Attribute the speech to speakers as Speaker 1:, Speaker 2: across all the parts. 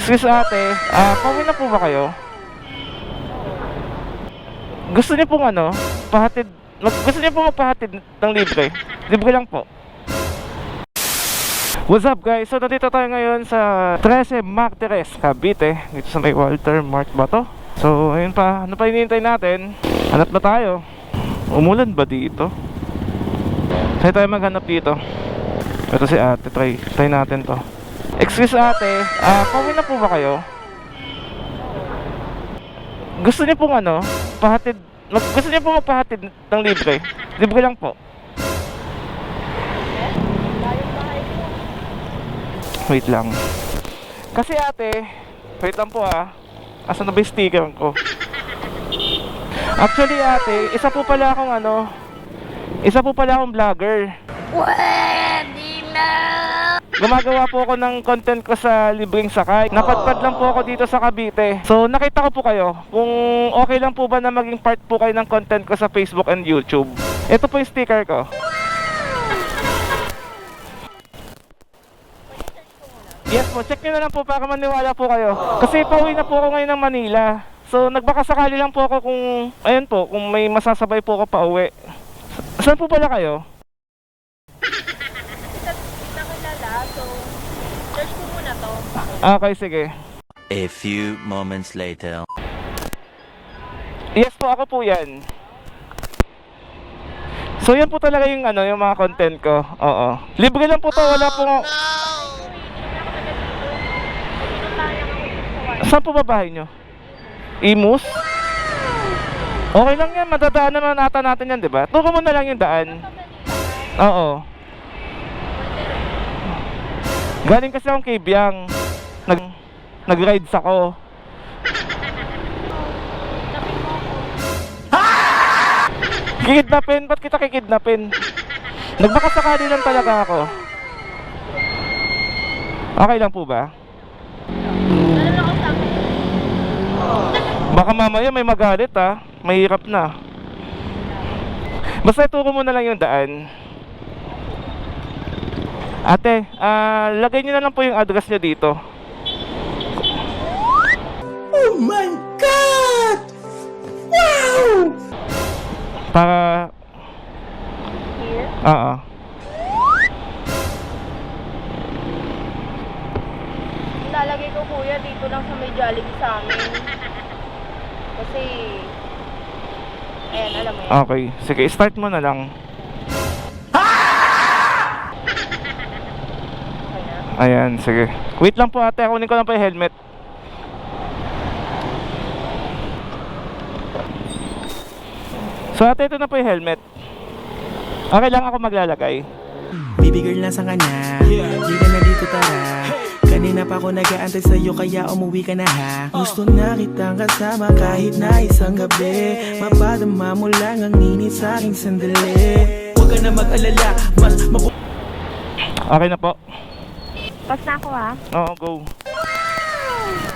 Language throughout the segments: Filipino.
Speaker 1: Excuse ate, pauwi na po ba kayo? Gusto niyo pong pahatid, gusto niyo pong magpahatid ng libre? Libre lang po. What's up guys? So nandito tayo ngayon sa 13 Martires, Cavite. Dito sa may Walter Mart ba to? So ayun pa, ano pa hinihintay natin? Hanap na tayo. Umulan ba dito? Saan tayo maghanap dito? Ito si ate, try natin to. Excuse ate, pauwi na po ba kayo? Gusto niyo pong pahatid, gusto niyo pong magpahatid ng libre? Libre lang po. Wait lang. Kasi ate, wait lang po asan na ba yung sticker ko? Actually ate, isa po pala akong vlogger.
Speaker 2: Pwede na!
Speaker 1: Gumagawa po ako ng content ko sa libreng sakay. Napadpad lang po ako dito sa Cavite. So nakita ko po kayo kung okay lang po ba na maging part po kayo ng content ko sa Facebook and YouTube. Ito po yung sticker ko. Yes po, check nyo na lang po para maniwala po kayo. Kasi pauwi na po ako ngayon ng Manila. So nagbakasakali lang po ako kung, ayun po, kung may masasabay po ako pauwi. Saan po pala kayo?
Speaker 2: So, search ko muna to.
Speaker 1: Okay, sige.
Speaker 3: A few moments later.
Speaker 1: Yes po, ako po yan. So yan po talaga yung yung mga content ko. Oo. Libre lang po to, wala po. Saan po ba bahay nyo? Imus? Okay lang yan, madadaan naman ata natin yan, di ba? Turo mo na lang yung daan. Oo. Galing kasi akong kay Biang. Nag-rides ako. Kikidnapin? Ba't kita kikidnapin? Nagbakasakali lang talaga ako. Okay lang po ba? Baka mamaya may magalit mahirap na. Basta ituro mo na lang yung daan. Ate, lagay niyo na lang po yung address niyo dito.
Speaker 4: Oh my God! Wow!
Speaker 1: Para...
Speaker 2: Here?
Speaker 1: Oo.
Speaker 2: Lalagay ko kuya dito lang sa may Jollibee sa amin. Kasi, ayan, alam mo yan.
Speaker 1: Okay, sige, start mo na lang.
Speaker 2: Okay na?
Speaker 1: Ayan, sige. Wait lang po ate, kunin ko lang po yung helmet. So ate, ito na po yung helmet. Okay lang ako maglalagay.
Speaker 4: Baby girl nasa kanya, di ka na dito tara. Kanina pa ako nag-aantay sa'yo kaya umuwi ka na ha. Gusto na kitang kasama kahit na isang gabi. Mapadama mo lang ang init sa aking sandali. Huwag ka na mag-alala, mas
Speaker 1: Okay na po.
Speaker 2: Pas na ako ha.
Speaker 1: Oo, go.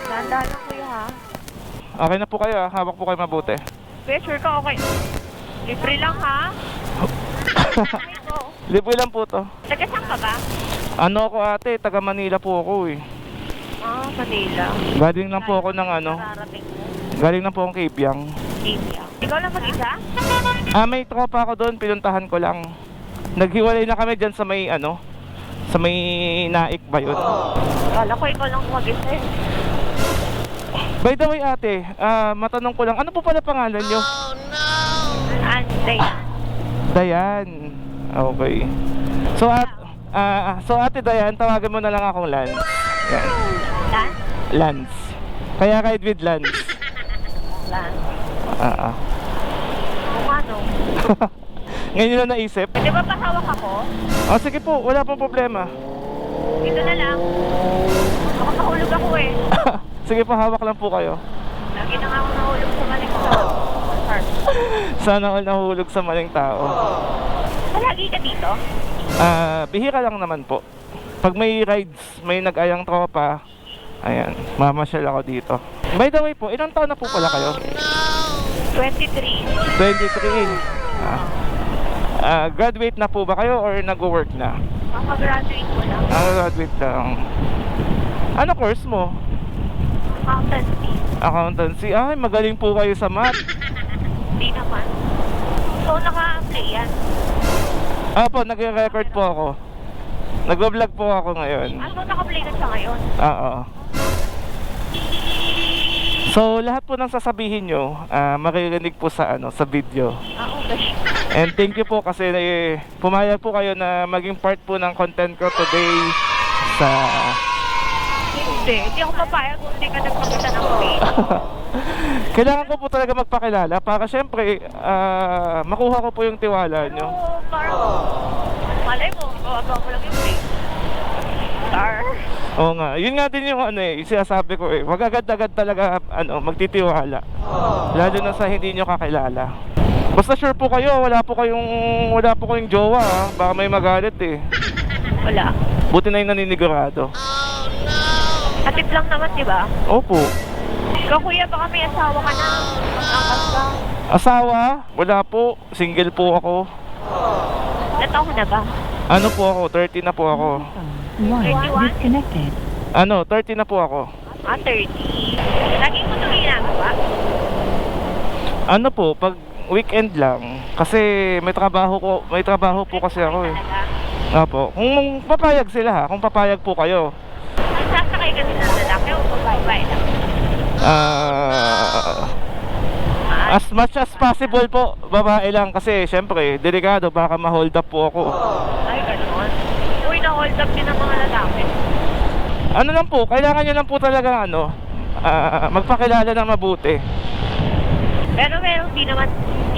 Speaker 2: Dahan-dahan lang kuya ha.
Speaker 1: Okay na po kayo hawak po kayo mabuti.
Speaker 2: Kuya, sure ka okay? Libre lang ha.
Speaker 1: Libre lang po to.
Speaker 2: Taga saan ka ba?
Speaker 1: Ano ako ate, taga Manila po ako
Speaker 2: Manila.
Speaker 1: Galing lang po ako ng
Speaker 2: Nararating mo.
Speaker 1: galing lang po akong kay Biang.
Speaker 2: India. Ikaw lang mag-isa?
Speaker 1: May tropa ako doon, pinuntahan ko lang. Naghiwalay na kami dyan sa may sa may Naik ba yun?
Speaker 2: Kala ko ikaw lang mag-isa eh.
Speaker 1: By the way ate, matanong ko lang, ano po pala pangalan nyo?
Speaker 2: Anday.
Speaker 1: Dayan. Okay. So ate Dayan, tawagan mo na lang akong Lance. Yan.
Speaker 2: Lan?
Speaker 1: Lance. Kaya kahit with Lance.
Speaker 2: Lan. Kung ano?
Speaker 1: Ngayon nyo na naisip?
Speaker 2: Pwede ba pasawak ako?
Speaker 1: Sige po, wala pong problema.
Speaker 2: Dito na lang. Baka mahulog ako eh.
Speaker 1: Sige po, hawak lang po kayo.
Speaker 2: Lagi na nga ako nahulog sa maling tao.
Speaker 1: Sana all nahulog sa maling tao.
Speaker 2: Lagi ka dito?
Speaker 1: Bihira lang naman po. Pag may rides, may nag-ayang tropa, ayan, mamasyal ako dito. By the way po, ilang taon na po pala kayo?
Speaker 2: 23.
Speaker 1: 23. Graduate na po ba kayo or nag-work na?
Speaker 2: Makagraduate ko lang.
Speaker 1: Graduate lang. Ano course mo?
Speaker 5: Accountancy.
Speaker 1: Accountancy. Ay, magaling po kayo sa math.
Speaker 5: Hindi naman. So, naka-play yan.
Speaker 1: Apo, nagre-record po ako. Nag-vlog po ako ngayon.
Speaker 5: So, naka-play ka siya ngayon.
Speaker 1: Oo. So, lahat po ng sasabihin nyo, maririnig po sa sa video.
Speaker 5: Okay.
Speaker 1: And thank you po kasi pumayag po kayo na maging part po ng content ko today sa...
Speaker 5: Hindi ako papayag kung hindi ka nagpakita ng play.
Speaker 1: Kailangan ko po talaga magpakilala para syempre makuha ko po yung tiwala nyo.
Speaker 5: So, parang, malay mo, gawagawa ko lang yung play. Star.
Speaker 1: Oo nga, yun nga din yung yung sinasabi ko wag agad-agad talaga magtitiwala. Lalo na sa hindi nyo kakilala. Basta sure po kayo, wala po kayong jowa baka may magalit
Speaker 5: Wala.
Speaker 1: Buti na yung naninigurado.
Speaker 5: Atip lang naman, di ba?
Speaker 1: Opo.
Speaker 5: Ikaw, kuya, baka may asawa ka na. Angkas ka.
Speaker 1: Asawa? Wala po, single po ako.
Speaker 5: Nataw na ba?
Speaker 1: Ano po ako, 30 na po ako.
Speaker 5: 31?
Speaker 1: 30 na po ako.
Speaker 5: 30. Lagi mo ito ginagawa?
Speaker 1: Ano po, pag weekend lang kasi may trabaho po kasi ako Opo. Kung papayag sila kung papayag po kayo.
Speaker 5: Sasakay ka din ng lalaki o babae lang?
Speaker 1: As much as possible po, babae lang kasi syempre, delikado baka ma-hold up po ako.
Speaker 5: Ay, gano'n. Uy, na-hold up din ang mga lalaki.
Speaker 1: Ano lang po, kailangan nyo lang po talaga magpakilala ng mabuti.
Speaker 5: Pero meron di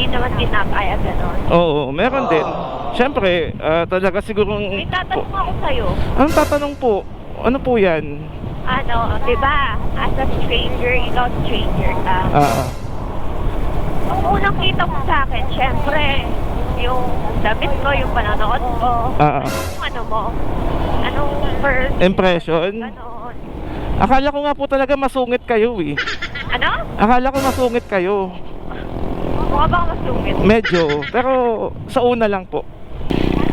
Speaker 5: naman pinapayag gano'n.
Speaker 1: Oo, meron din. Syempre, talaga siguro.
Speaker 5: May tatanong ako sa'yo.
Speaker 1: Anong tatanong po? Ano po yan?
Speaker 5: Diba? As a stranger, ikaw stranger ka. Ang unang kita mo sa akin, syempre, yung damit ko, yung panonood ko. Ano mo? Anong first?
Speaker 1: Impression?
Speaker 5: Ganon.
Speaker 1: Akala ko nga po talaga masungit kayo
Speaker 5: Ano?
Speaker 1: Akala ko masungit kayo.
Speaker 5: Mukha bang masungit?
Speaker 1: Medyo, pero sa una lang po.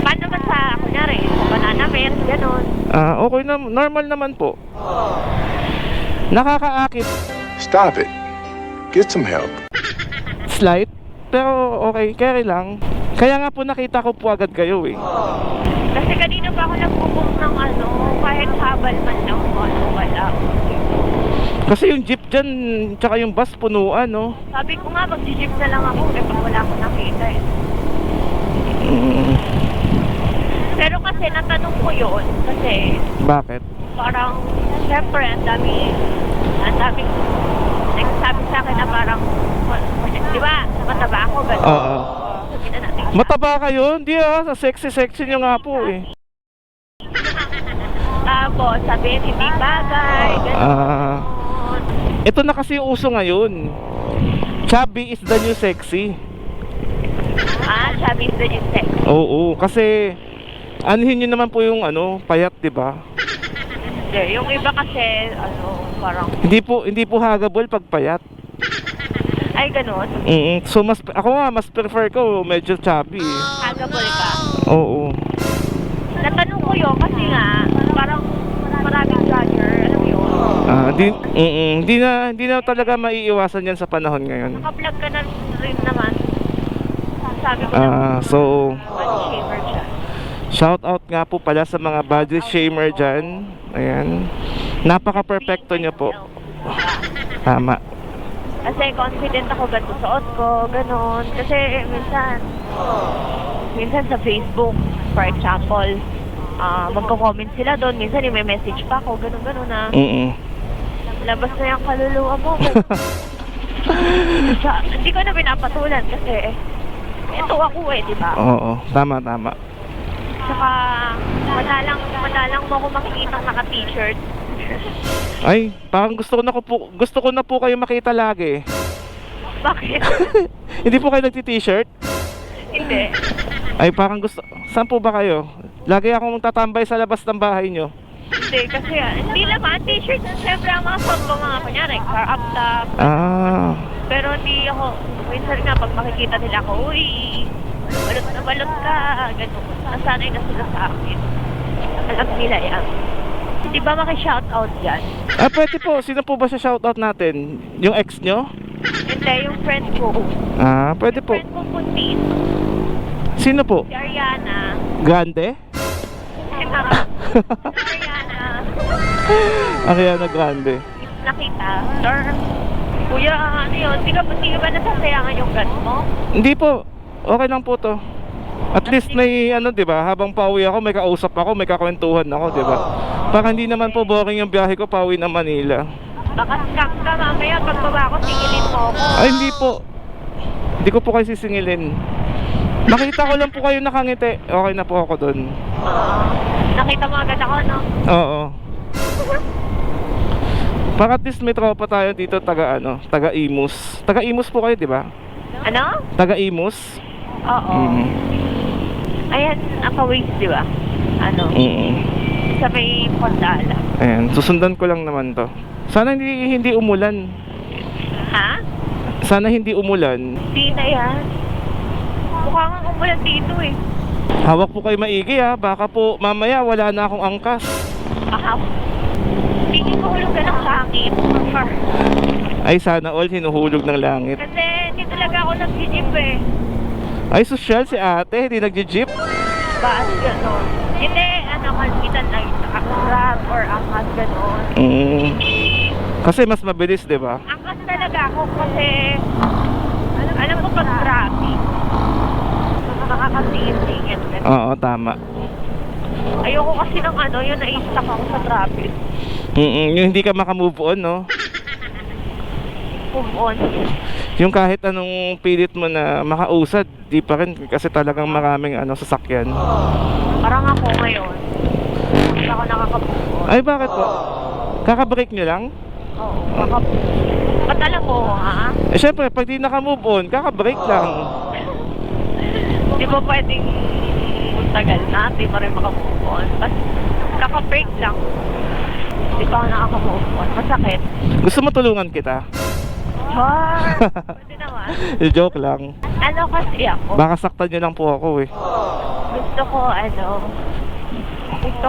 Speaker 5: Paano naman sa, kunyari, sa banana melt, ganon.
Speaker 1: Okay na, normal naman po. Nakakaakit.
Speaker 6: Stop it. Get some help.
Speaker 1: Slight, pero okay, carry lang. Kaya nga po nakita ko po agad kayo
Speaker 5: Kasi kanina pa ako nagpupok ng kahit habal man lang wala.
Speaker 1: Kasi yung jeep dyan, tsaka yung bus punuan,
Speaker 5: Sabi ko nga, mag-jeep na lang ako, pag wala akong nakita Pero kasi natanong ko yun, kasi
Speaker 1: Bakit?
Speaker 5: parang, syempre, ang daming nagsasabi sa akin na parang, di ba, mataba ako, gano'n.
Speaker 1: Oo.
Speaker 5: Sabi na natin.
Speaker 1: Mataba kayo? Hindi sa sexy nyo nga po
Speaker 5: Tapos, sabi, hindi bagay, gano'n.
Speaker 1: Ito na kasi yung uso ngayon. Chubby is the new sexy.
Speaker 5: Sabi na yung sex.
Speaker 1: Oo, kasi anuhin nyo naman po yung payat, di ba?
Speaker 5: Hindi, yung iba kasi, parang,
Speaker 1: Hindi po hagabol pag payat.
Speaker 5: ay, gano'n.
Speaker 1: So ako nga mas prefer ko medyo chubby.
Speaker 5: Hagabol ka.
Speaker 1: Oo.
Speaker 5: Natanong ko yun kasi nga, parang maraming judger, alam mo yun.
Speaker 1: Hindi na talaga maiiwasan yan sa panahon ngayon.
Speaker 5: Naka-vlog ka na rin naman. Sabi ko
Speaker 1: So
Speaker 5: body shamer dyan.
Speaker 1: shout out nga po pala sa mga body shamer dyan. Ayan. Napaka-perfecto nyo po. Tama.
Speaker 5: Kasi confident ako ganito suot ko, ganon. Kasi minsan sa Facebook, for example, magko-comment sila doon. Minsan may message pa ako, ganon na. Labas na yung kaluluwa mo. Hindi ko na pinapatulan kasi ito ako di ba?
Speaker 1: Oo, tama.
Speaker 5: Saka madalang mo ako makikita naka-t-shirt.
Speaker 1: Ay, parang gusto ko na po kayo makita lagi.
Speaker 5: Bakit?
Speaker 1: Hindi po kayo nagti-t-shirt?
Speaker 5: Hindi.
Speaker 1: Ay, parang saan po ba kayo? Lagi akong tatambay sa labas ng bahay nyo.
Speaker 5: Hindi, kasi hindi naman t-shirt. Siyempre ang mga suot ko mga kunyari, car up top. Pero hindi ako, minsan nga pag makikita nila ako, uy, balot ka, gano'n. Nasanay na sila sa akin. Alam nila yan. Di ba maki-shoutout dyan?
Speaker 1: Ah, pwede po. Sino po ba siya shoutout natin? Yung ex nyo?
Speaker 5: Hindi, yung friend ko.
Speaker 1: Ah, pwede po.
Speaker 5: Friend ko putin.
Speaker 1: Sino po?
Speaker 5: Si Ariana.
Speaker 1: Grande?
Speaker 5: Ariana.
Speaker 1: Ariana Grande.
Speaker 5: Nakita. Sir, kuya, ano yun? Di ka ba nasasayangan yung gun mo?
Speaker 1: Hindi po. Okay lang po to. At least may ano, 'di ba? Habang pauwi ako, may kausap ako, may kakwentuhan ako, 'di ba? Para hindi naman po boring yung biyahe ko pauwi ng Manila.
Speaker 5: Baka scam ka mamaya pagbaba ko, singilin mo ako.
Speaker 1: Ay, hindi po. Hindi ko po kayo sisingilin. Nakita ko lang po kayo nakangiti. Okay na po ako doon.
Speaker 5: Nakita mo agad ako, no?
Speaker 1: Oo. Para at least may tropa tayo dito taga ano, taga Imus. Taga Imus po kayo, 'di ba?
Speaker 5: Ano?
Speaker 1: Taga Imus.
Speaker 5: Oo.
Speaker 1: Mm.
Speaker 5: Ayan, Akaways, di ba? Ano? Sa may Pondala.
Speaker 1: Ayan, susundan ko lang naman to. Sana hindi umulan.
Speaker 5: Ha?
Speaker 1: Sana hindi umulan.
Speaker 5: Di na yan. Mukha nga umulan dito eh.
Speaker 1: Hawak po kayo maigi ha. Baka po mamaya wala na akong angkas.
Speaker 5: Aha. Hindi ko hulog ka ng langit.
Speaker 1: Ay, sana all hinuhulog ng langit.
Speaker 5: Kasi hindi talaga ako nag-jeep eh.
Speaker 1: Ay, sosyal si ate, hindi nagji-jeep.
Speaker 5: Baas gano'n. Hindi, ano, kalmitan lang. Grab or angkas gano'n.
Speaker 1: Kasi mas mabilis, di ba?
Speaker 5: Angkas talaga ako kasi alam mo pag traffic. Makakasingit-singit.
Speaker 1: Oo, tama.
Speaker 5: Ayoko kasi ng ano, yun na-stuck ako sa traffic.
Speaker 1: Yung hindi ka makamove on, no?
Speaker 5: Move on.
Speaker 1: Yung kahit anong pilit mo na makausad, di pa rin kasi talagang maraming ano sasakyan.
Speaker 5: Parang ako ngayon. Hindi ako nakaka-move on.
Speaker 1: Ay, bakit po? Kaka-break nyo lang?
Speaker 5: Oo, ba't alam mo, ha?
Speaker 1: Eh, syempre, pag di naka-move on, kaka-break lang.
Speaker 5: Di ba pwedeng tagal na, di pa rin makamove on. Basta kaka-break lang. Di pa ako nakaka-move on. Masakit.
Speaker 1: Gusto mo tulungan kita?
Speaker 5: Wow! Pwede naman.
Speaker 1: Joke lang.
Speaker 5: Ano kasi ako?
Speaker 1: Baka saktan nyo lang po ako eh.
Speaker 5: Gusto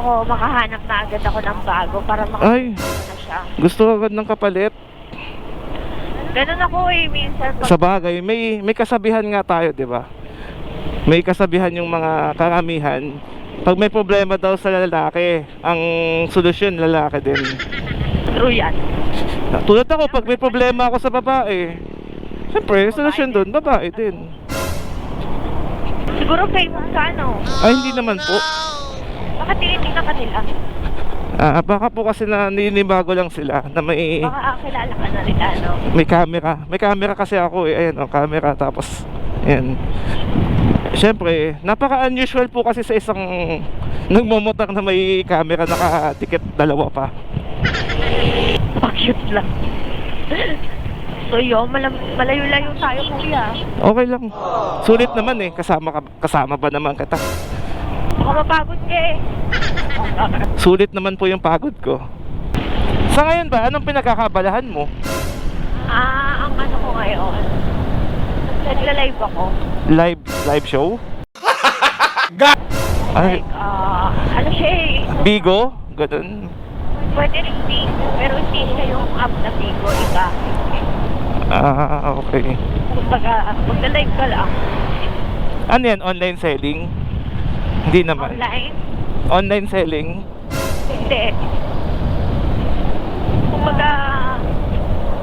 Speaker 5: ko makahanap na agad ako ng bago para
Speaker 1: Ay,
Speaker 5: na siya.
Speaker 1: gusto ko agad ng kapalit.
Speaker 5: Ganun ako eh, minsan.
Speaker 1: Sa bagay, may kasabihan nga tayo, di ba? May kasabihan yung mga karamihan. Pag may problema daw sa lalaki, ang solusyon lalaki din.
Speaker 5: True yan.
Speaker 1: Tulad ako, pag may problema ako sa babae, siyempre, solusyon doon, babae din.
Speaker 5: Siguro famous ka, no?
Speaker 1: Ay, hindi naman po.
Speaker 5: Baka tinitingnan ka nila.
Speaker 1: Baka po kasi na ninibago lang sila na
Speaker 5: Baka kilala ka na nila, no?
Speaker 1: may camera. May camera kasi ako eh. Ayan, camera. Tapos, ayan. Siyempre, napaka-unusual po kasi sa isang nagmomotor na may camera, nakatikit dalawa pa.
Speaker 5: Cute lang. So yun, malayo-layo tayo, kuya.
Speaker 1: Okay lang. Sulit naman eh. Kasama ba naman kita?
Speaker 5: Baka mapagod ka eh.
Speaker 1: Sulit naman po yung pagod ko. Sa ngayon ba, anong pinagkakabalahan mo?
Speaker 5: Ang ano ko ngayon, nagla-live ako.
Speaker 1: Live show? Ay,
Speaker 5: Like, ano siya eh.
Speaker 1: Bigo? Ganun.
Speaker 5: Pwede rin Bigo, pero hindi siya yung app na Bigo, iba.
Speaker 1: Okay.
Speaker 5: Kumbaga, magla-live ka lang.
Speaker 1: Ano yan? Online selling? Hindi naman.
Speaker 5: Online?
Speaker 1: Online selling?
Speaker 5: Hindi. Kumbaga,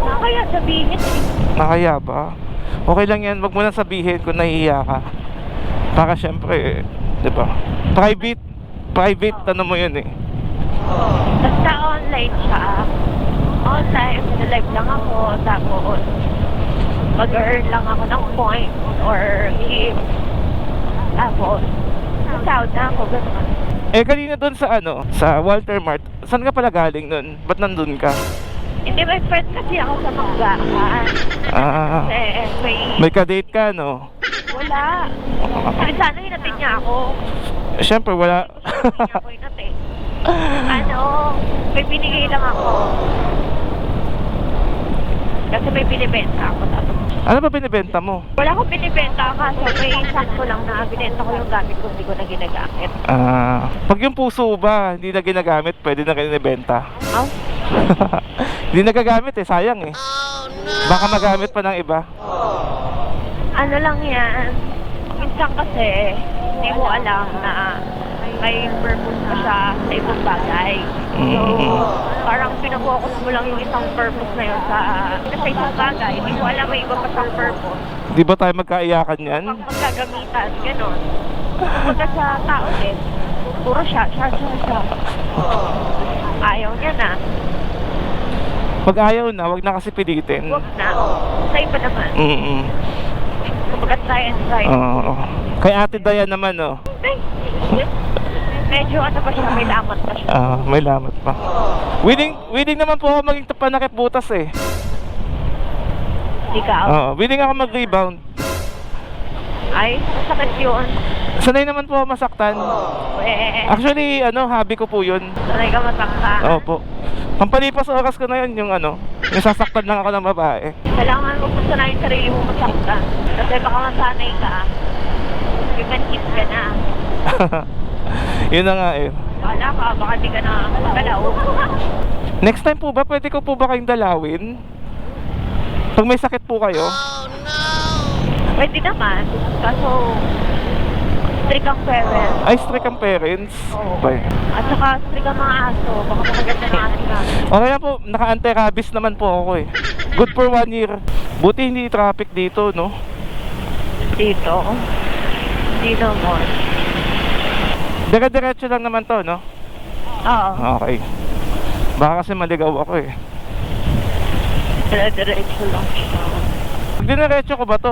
Speaker 5: nakaya sabihin eh.
Speaker 1: Nakaya ba? Okay lang yan. Wag mo na sabihin kung nahihiya ka. Para syempre, di ba? Private, ano mo yun eh.
Speaker 5: Basta online siya. Online, live lang ako. Tapos, mag-earn lang ako ng points or gift. Tapos, sasahod na ako. Ganun.
Speaker 1: Eh, kanina doon sa ano, sa Walter Mart, saan ka pala galing nun? Ba't nandun ka?
Speaker 5: Hindi, may friend kasi ako sa Manggahan. Kasi
Speaker 1: May ka-date ka, no?
Speaker 5: wala. Kasi sana hinatid niya ako.
Speaker 1: Eh, syempre, wala.
Speaker 5: Hindi niya ako hinatid. May binigay lang ako. Kasi may binibenta ako. Tapos
Speaker 1: Ano ba binibenta mo?
Speaker 5: Wala akong binibenta kaso may sakto lang na binenta ko yung gamit ko, hindi ko na ginagamit.
Speaker 1: Pag yung puso ba, hindi na ginagamit, pwede na kayo ibenta.
Speaker 5: Oh,
Speaker 1: Hindi nagagamit eh, sayang eh. Baka magamit pa ng iba.
Speaker 5: ano lang yan. Minsan kasi, hindi mo alam na may purpose pa siya sa ibang bagay. So, parang pinapokus mo lang yung isang purpose na yun sa isang bagay. Hindi mo alam may iba pa siyang purpose.
Speaker 1: Di ba tayo magkaiyakan yan?
Speaker 5: Pag magkagamitan, gano'n. Pagka sa tao din, puro siya. Ayaw niya na.
Speaker 1: Pag ayaw na, wag na kasi pilitin.
Speaker 5: Huwag na. Sa iba naman. Kumbaga try and try.
Speaker 1: Oo. Kay Ate Dayan naman, oh.
Speaker 5: Medyo ano pa siya, may lamat pa siya.
Speaker 1: May lamat pa. Willing naman po ako maging panakip butas eh.
Speaker 5: Ikaw?
Speaker 1: Willing ako mag-rebound.
Speaker 5: Ay, masakit yun.
Speaker 1: Sanay naman po ako masaktan. Actually, hobby ko po yun.
Speaker 5: Sanay ka masakta.
Speaker 1: Opo. Pampalipas oras ko na yun, yung sasaktan lang ako ng babae.
Speaker 5: Kailangan mo pasanayin sarili mo masaktan. Kasi baka masanay ka, imanhit ka na.
Speaker 1: Yun na nga eh.
Speaker 5: Wala ka, baka di ka na magalaw.
Speaker 1: Next time po ba, pwede ko po ba kayong dalawin? Pag may sakit po kayo?
Speaker 5: Pwede naman. Kaso, strict ang parents.
Speaker 1: Ay, strict ang parents?
Speaker 5: Oo.
Speaker 1: Okay.
Speaker 5: At saka strict ang mga aso. Baka makaganda ng ating aso.
Speaker 1: Okay lang po, naka-anti-rabies naman po ako eh. Good for 1 year. Buti hindi traffic dito, no?
Speaker 5: Dito. Dito mo.
Speaker 1: Dire-diretso lang naman to, no?
Speaker 5: Oo.
Speaker 1: Okay. Baka kasi maligaw ako eh.
Speaker 5: Diretso lang siya.
Speaker 1: Pag diniretso ko ba to,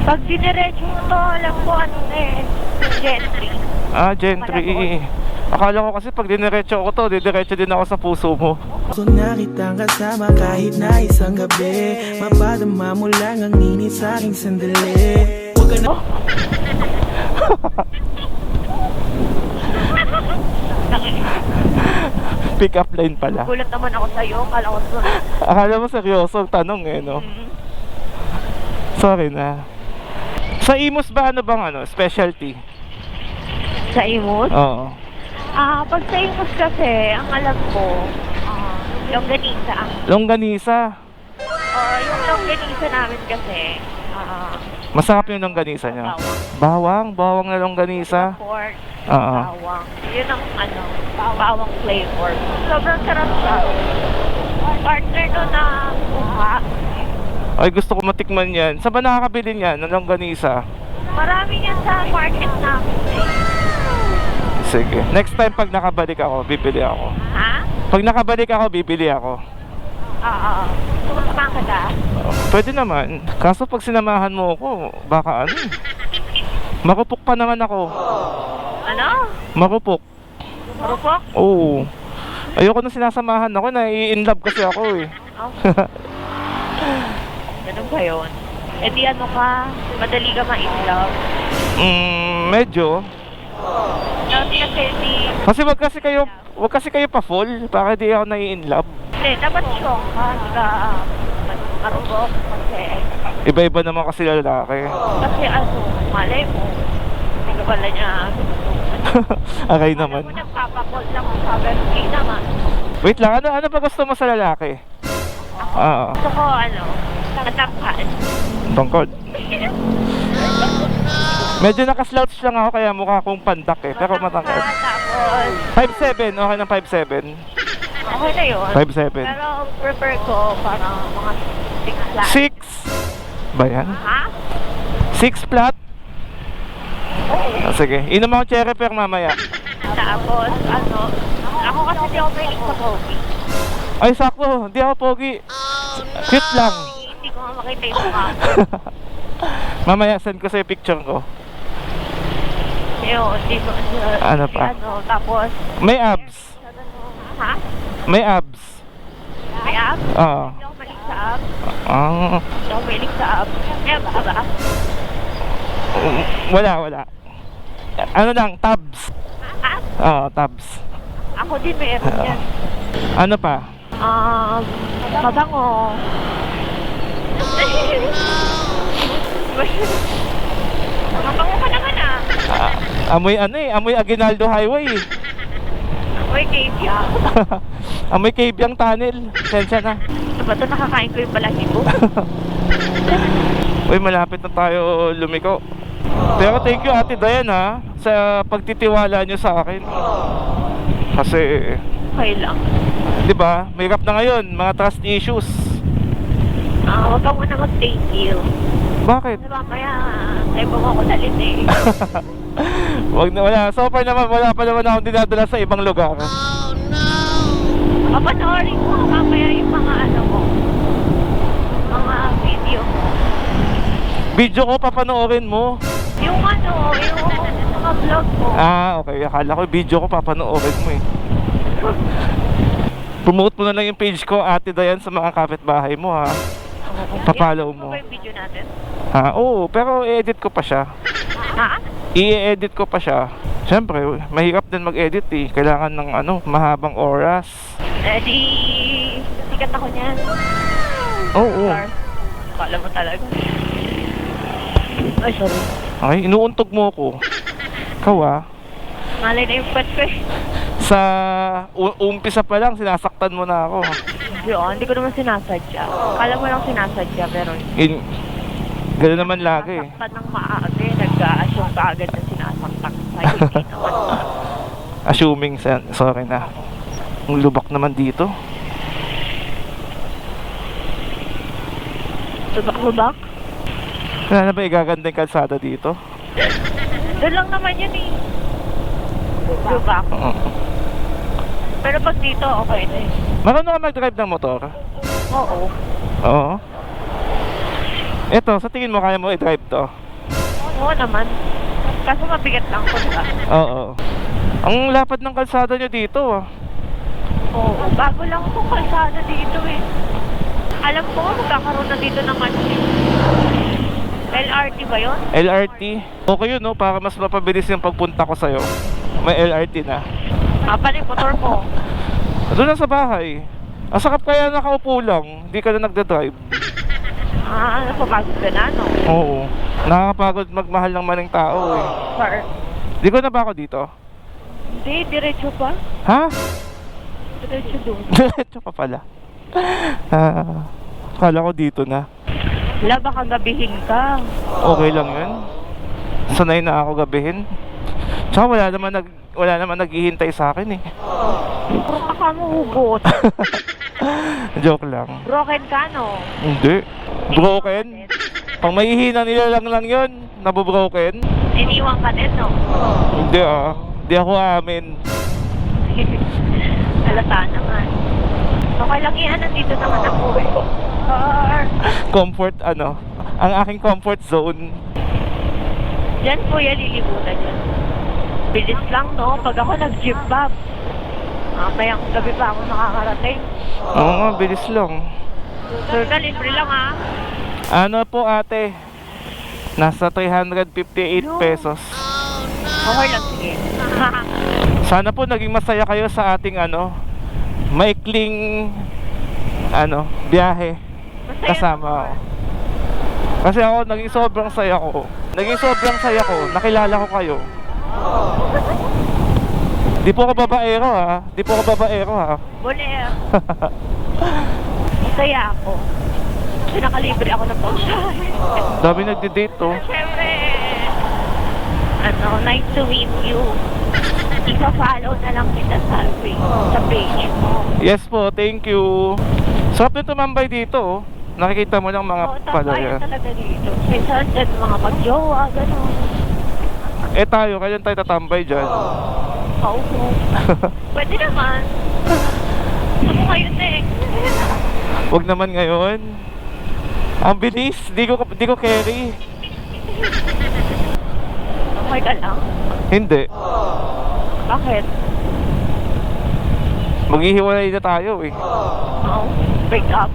Speaker 5: Pag diniretso mo to, alam ko ano eh. Gentry.
Speaker 1: Gentry. Akala ko kasi pag diniretso ko to, didiretso din ako sa puso mo.
Speaker 4: Gusto na kitang kasama kahit na isang gabi. Mapadama mo lang ang init sa aking sandali. Huwag ka na...
Speaker 1: Pick up line pala.
Speaker 5: Gulat naman ako sa'yo. Kala ko
Speaker 1: Akala mo seryoso ang tanong eh, no? Sorry na. Sa Imus ba bang specialty?
Speaker 5: sa imos.
Speaker 1: Oo.
Speaker 5: Pag sa imos kasi, ang alam ko, longganisa.
Speaker 1: Longganisa.
Speaker 5: Yung longganisa namin kasi,
Speaker 1: Masarap yung longganisa niya. Bawang na longganisa.
Speaker 5: pork,
Speaker 1: Oo.
Speaker 5: bawang. Yun ang bawang flavor. Sobrang sarap siya. Partner no na buka.
Speaker 1: Ay, gusto ko matikman yan. Saan ba nakakabili niyan ng longganisa?
Speaker 5: Marami yan sa market namin.
Speaker 1: Sige. Next time pag nakabalik ako, bibili ako.
Speaker 5: Ha?
Speaker 1: Pag nakabalik ako, bibili ako.
Speaker 5: Oo. Sumasama ka na?
Speaker 1: Pwede naman. Kaso pag sinamahan mo ako, baka marupok pa naman ako.
Speaker 5: Ano?
Speaker 1: Marupok.
Speaker 5: Marupok?
Speaker 1: Oo. Ayoko na sinasamahan ako, nai-inlove kasi ako eh.
Speaker 5: Ganun ba yun? E di ano ka, madali ka ma-inlove.
Speaker 1: Medyo.
Speaker 5: Kasi di...
Speaker 1: Kasi wag kasi kayo pa-full para di ako nai-inlove.
Speaker 5: Hindi, dapat strong ka. Hindi ka marupok. Kasi...
Speaker 1: Iba-iba naman kasi lalaki.
Speaker 5: Kasi malay mo. Hindi ka pala niya.
Speaker 1: Aray naman.
Speaker 5: Alam mo, nagpapakol lang sa birthday naman.
Speaker 1: Wait lang, ano ba gusto mo sa lalaki?
Speaker 5: Gusto ko, matangkad.
Speaker 1: Tungkod. Medyo nakaslouch lang ako kaya mukha akong pandak eh. Pero matangkad.
Speaker 5: Tapos,
Speaker 1: 5'7", okay ng 5'7".
Speaker 5: okay na yun.
Speaker 1: 5'7".
Speaker 5: Pero prefer ko parang mga 6 lang.
Speaker 1: 6? Ba yan?
Speaker 5: Ha?
Speaker 1: 6 flat? Sige, inom ako cherry per mamaya.
Speaker 5: Tapos, ako kasi di ako mahilig sa pogi.
Speaker 1: Ay sakto, hindi ako pogi. Cute lang.
Speaker 5: Hindi ko nga makita yung mukha.
Speaker 1: Mamaya send ko sa picture ko.
Speaker 5: Yun, hindi ko.
Speaker 1: Ano pa?
Speaker 5: Tapos,
Speaker 1: May abs.
Speaker 5: ha?
Speaker 1: May abs.
Speaker 5: May abs?
Speaker 1: Oo.
Speaker 5: Hindi ako mahilig sa abs.
Speaker 1: Ah,
Speaker 5: Hindi ako mahilig sa abs. May abs ka ba?
Speaker 1: wala. Ano lang, tabs.
Speaker 5: Abs?
Speaker 1: Oo, tabs.
Speaker 5: Ako din meron yan.
Speaker 1: Ano pa?
Speaker 5: Mabango. Mabango ka naman ah.
Speaker 1: Amoy ano eh, amoy Aguinaldo Highway eh.
Speaker 5: Amoy kebya.
Speaker 1: Amoy Cavyang Tunnel. Sensya na.
Speaker 5: Ano ba ito? Nakakain ko yung balahibo.
Speaker 1: Uy, malapit na tayo lumiko. Pero thank you Ate Dayan ha, sa pagtitiwala nyo sa akin. Kasi,
Speaker 5: Okay lang.
Speaker 1: di ba, may rap na ngayon, mga trust issues.
Speaker 5: Huwag ka muna mag-thank you.
Speaker 1: Bakit?
Speaker 5: Ano ba kaya? Ay, bunga ko dalit eh.
Speaker 1: Wag na, wala. So far naman, wala pa naman akong dinadala sa ibang lugar.
Speaker 5: Papanoorin mo mamaya yung mga ano mo. Mga video mo.
Speaker 1: Video ko, papanoorin mo.
Speaker 5: Yung ano, yung mga vlog mo.
Speaker 1: Ah, okay. Akala ko video ko, papanoorin mo eh. Promote mo na lang yung page ko, Ate Dayan, sa mga kapitbahay mo ha. Papalaw mo.
Speaker 5: Ano ba yung video natin?
Speaker 1: Ha, oo, pero i-edit ko pa siya.
Speaker 5: Ha?
Speaker 1: I-edit ko pa siya. Siyempre, mahirap din mag-edit eh. Kailangan ng ano, mahabang oras.
Speaker 5: Eh di, sikat ako niyan.
Speaker 1: Oo.
Speaker 5: Kala mo talaga. Ay, sorry.
Speaker 1: Okay, inuuntog mo ako. Ikaw ah.
Speaker 5: Malay na yung pet ko eh.
Speaker 1: Sa umpisa pa lang, sinasaktan mo na ako.
Speaker 5: Hindi ko naman sinasadya. Kala mo lang sinasadya, pero
Speaker 1: Gano'n naman lagi eh.
Speaker 5: nasaktan ng maaga, nag-a-assume ka agad na sinasaktan sa'yo. Hindi naman.
Speaker 1: Assuming, sorry na. Ang lubak naman dito.
Speaker 5: Lubak-lubak?
Speaker 1: Wala na ba igaganda yung kalsada dito?
Speaker 5: Doon lang naman yun eh. Lubak. Pero pag dito, okay na eh.
Speaker 1: Marunong ka mag-drive ng motor?
Speaker 5: Oo.
Speaker 1: Oo. Eto, sa tingin mo kaya mo i-drive to?
Speaker 5: Oo naman. Kaso mabigat lang ko, diba?
Speaker 1: Oo. Ang lapad ng kalsada nyo dito ah.
Speaker 5: Oo. Bago lang itong kalsada dito eh. Alam ko, magkakaroon na dito ng ano eh. LRT ba yun?
Speaker 1: LRT? Okay yun no, para mas mapabilis yung pagpunta ko sa'yo. May LRT na.
Speaker 5: Paano yung motor mo?
Speaker 1: Doon na sa bahay. Ang sakap kaya nakaupo lang, hindi ka na nagda-drive.
Speaker 5: Napapagod ka na, no?
Speaker 1: Oo. Nakakapagod magmahal ng maning tao eh.
Speaker 5: Sir?
Speaker 1: Di ko na ba ako dito?
Speaker 5: Hindi, diretso pa.
Speaker 1: Ha?
Speaker 5: Diretso doon.
Speaker 1: Diretso pa pala. Akala ko dito na.
Speaker 5: Wala, baka gabihin ka.
Speaker 1: Okay lang yun. Sanay na ako gabihin. Tsaka wala naman naghihintay sa akin eh.
Speaker 5: Pero baka mo hugot.
Speaker 1: Joke lang.
Speaker 5: Broken ka, no?
Speaker 1: Hindi. Broken? Pang mahihina nila lang yun. Nabubroken?
Speaker 5: Iniwan ka din, no?
Speaker 1: Hindi ah. Hindi ako amin.
Speaker 5: Halata naman. Okay lang yan, nandito naman ako eh.
Speaker 1: Comfort ano? Ang aking comfort zone.
Speaker 5: Diyan po yan, lilibutan yan. Bilis lang, no? Pag ako nag-jeep bob, mayang gabi pa ako nakakarating.
Speaker 1: Oo nga, bilis lang.
Speaker 5: Sir ka, libre lang ha.
Speaker 1: Ano po ate? Nasa 358 pesos.
Speaker 5: Okay lang, sige.
Speaker 1: Sana po naging masaya kayo sa ating maikling biyahe kasama ako. Kasi ako naging sobrang saya ko. Nakilala ko kayo. Di po ako babaero ha.
Speaker 5: Boleh. Masaya ako. Pinakalibre ako ng pagsahe.
Speaker 1: Dami nagdi-date to.
Speaker 5: Siyempre, nice to meet you. Ipa-follow na lang kita sa page mo.
Speaker 1: Yes po, thank you. Sarap na tumambay dito oh. Nakikita mo lang mga palaya.
Speaker 5: Talaga dito. Minsan dyan mga pag-jowa, gano'n.
Speaker 1: Kailan tayo tatambay dyan?
Speaker 5: Oo. Pwede naman. Ako ngayon eh.
Speaker 1: Wag naman ngayon. Ang bilis, di ko carry.
Speaker 5: Okay ka lang?
Speaker 1: Hindi.
Speaker 5: Bakit?
Speaker 1: Maghihiwalay na tayo eh.
Speaker 5: Oo. Break up.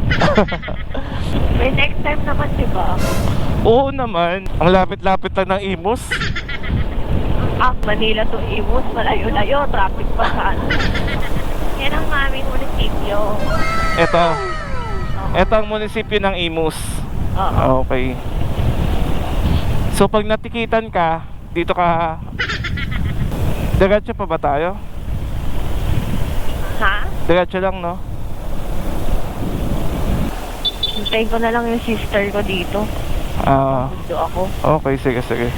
Speaker 5: May next time naman, diba?
Speaker 1: Oo naman. Ang lapit-lapit lang ng Imus.
Speaker 5: Manila to Imus, malayo-layo, traffic pa saan. Yan ang aming munisipyo.
Speaker 1: Ito ang munisipyo ng Imus.
Speaker 5: Oo.
Speaker 1: Okay. So pag natikitan ka, dito ka. Diretso pa ba tayo?
Speaker 5: Ha?
Speaker 1: Diretso lang, no?
Speaker 5: Hintayin ko na lang yung sister ko dito. Gusto ako.
Speaker 1: Okay, sige.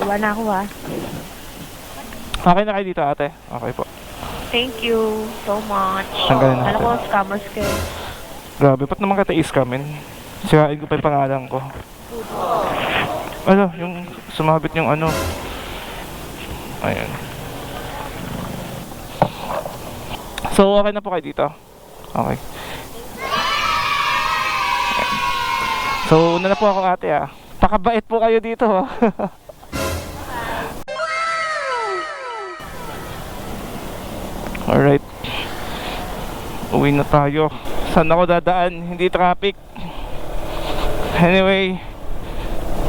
Speaker 5: Uwa na ako ha.
Speaker 1: Okay na kayo dito, ate? Okay po.
Speaker 5: Thank you so much.
Speaker 1: Tanggalin natin.
Speaker 5: Alam ko, scammers kayo.
Speaker 1: Grabe, ba't naman kita iskamin? Sirain ko pa yung pangalan ko. Ano, yung sumabit yung ano. Ayan. So, okay na po kayo dito? Okay. So, una na po ako, ate, ah. Pakabait po kayo dito, ah. Alright. Uwi na tayo. Saan ako dadaan? Hindi traffic. Anyway,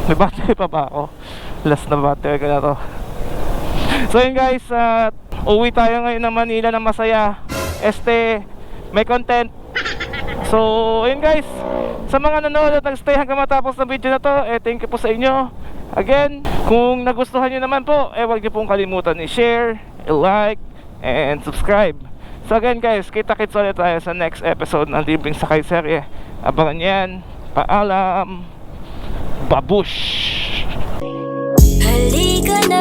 Speaker 1: may battery pa ba ako? Last na battery ko na to. So yun guys, uwi tayo ngayon ng Manila na masaya. May content. So yun guys, sa mga nanonood at nag-stay hanggang matapos ng video na to, thank you po sa inyo. Again, kung nagustuhan nyo naman po, huwag nyo pong kalimutan i-share, i-like, and subscribe. So again guys, kita-kits ulit tayo sa next episode ng Libreng Sakay Serye. Abangan yan. Paalam. Babush!
Speaker 7: Halika na.